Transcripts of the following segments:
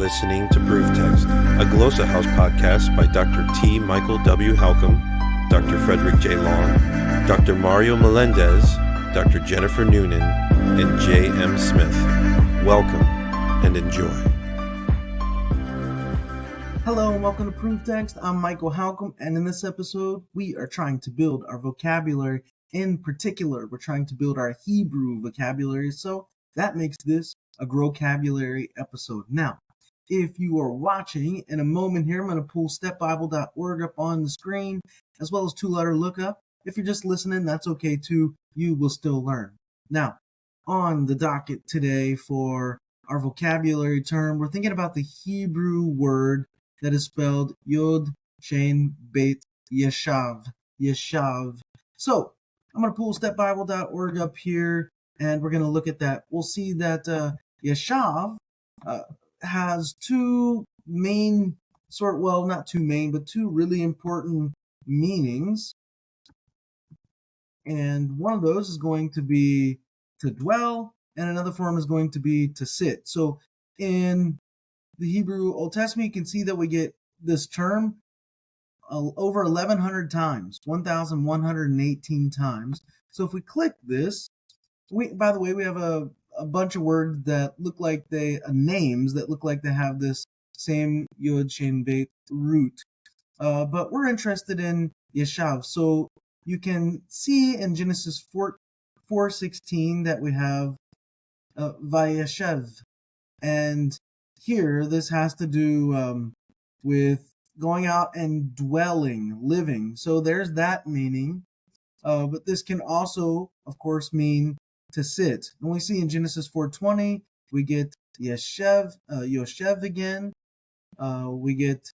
listening to Proof Text, a Glossa House podcast by Dr. T. Michael W. Halcomb, Dr. Frederick J. Long, Dr. Mario Melendez, Dr. Jennifer Noonan, and J. M. Smith. Welcome and enjoy. Hello and welcome to Proof Text. I'm Michael Halcomb, and in this episode, we are trying to build our vocabulary. In particular, we're trying to build our Hebrew vocabulary, so that makes this a Growcabulary episode. Now, if you are watching, in a moment here, I'm going to pull stepbible.org up on the screen, as well as two-letter lookup. If you're just listening, that's okay too. You will still learn. Now, on the docket today for our vocabulary term, we're thinking about the Hebrew word that is spelled Yod, Shin, Beit, Yeshav. Yeshav. So, I'm going to pull stepbible.org up here, and we're going to look at that. We'll see that Yeshav has two main not two main, but two really important meanings. And one of those is going to be to dwell, and another form is going to be to sit. So in the Hebrew Old Testament, you can see that we get this term over 1,100 times, 1,118 times. So if we click this, by the way, we have a bunch of words that look like names that look like they have this same Yod, Shin, Beit root. But we're interested in Yeshav. So you can see in Genesis 4:16 that we have Vayeshev. And here, this has to do with going out and dwelling, living. So there's that meaning. But this can also, of course, mean to sit. And we see in Genesis 4:20, we get Yoshev again. We get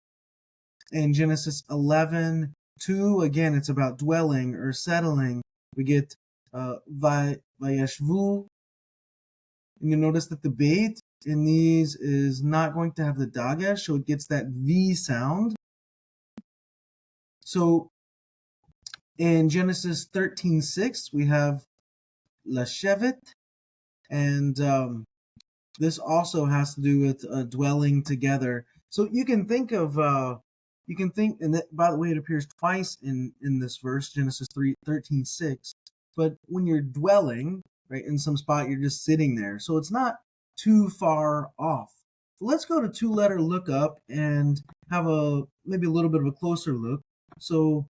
in Genesis 11:2, again, it's about dwelling or settling. We get Vayeshvu. And you notice that the Beit in these is not going to have the dagesh, so it gets that V sound. So in Genesis 13:6, we have Lashevet, and this also has to do with dwelling together. So you can think of, and by the way, it appears twice in this verse, Genesis 13:6. But when you're dwelling, right, in some spot, you're just sitting there. So it's not too far off. So let's go to two-letter lookup and have maybe a little bit of a closer look. So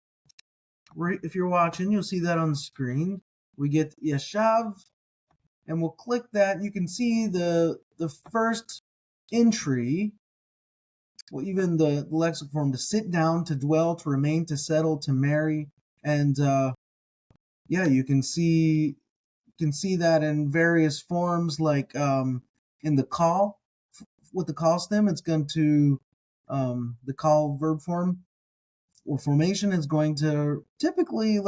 if you're watching, you'll see that on the screen. We get Yeshav, and we'll click that. You can see the first entry, well, even the lexical form, to sit down, to dwell, to remain, to settle, to marry. And you can see that in various forms, like in the call, with the call stem, it's going to, the call verb form or formation is going to typically,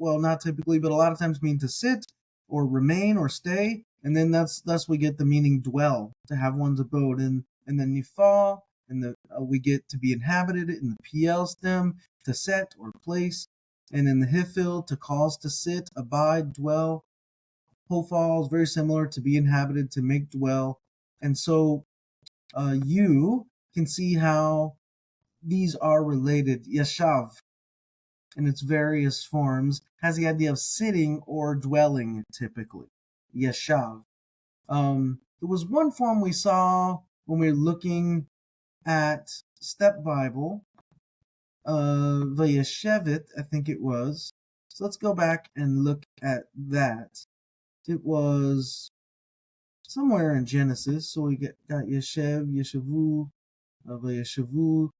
not typically, but a lot of times mean to sit or remain or stay. And then thus we get the meaning dwell, to have one's abode. And then nifal, and we get to be inhabited in the PL stem, to set or place. And in the hifil, to cause to sit, abide, dwell. Hofal is very similar, to be inhabited, to make dwell. And so you can see how these are related. Yeshav, in its various forms, has the idea of sitting or dwelling, typically. Yeshav. There was one form we saw when we were looking at Step Bible, Vayeshevet, I think it was. So let's go back and look at that. It was somewhere in Genesis. So we got Yeshev, Yeshavu, Vayeshavu.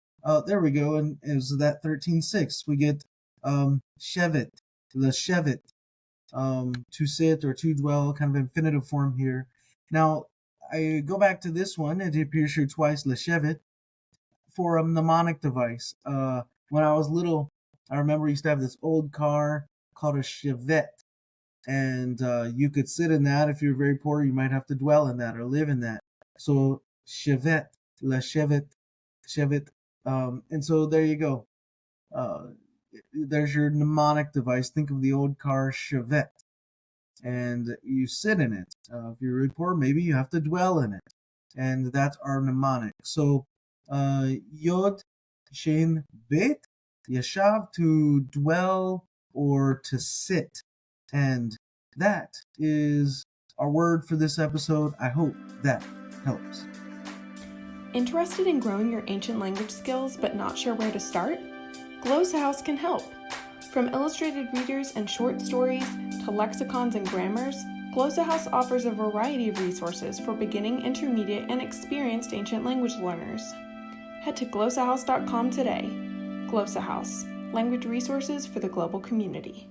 There we go. And it was that 13:6. We get shevet, the shevet, to sit or to dwell, kind of infinitive form here. Now, I go back to this one. It appears here twice, leshevet, for a mnemonic device. When I was little, I remember I used to have this old car called a Chevette. And you could sit in that. If you're very poor, you might have to dwell in that or live in that. So Chevette, leshevet, shevet. And so there you go. There's your mnemonic device. Think of the old car Chevette, and you sit in it. If you're really poor, maybe you have to dwell in it. and that's our mnemonic. So, yod, shin, bet, yashav, to dwell or to sit. And that is our word for this episode. I hope that helps. Interested in growing your ancient language skills but not sure where to start? Glosshouse can help. From illustrated readers and short stories to lexicons and grammars, Glosshouse offers a variety of resources for beginning, intermediate, and experienced ancient language learners. Head to glosshouse.com today. Glosshouse, language resources for the global community.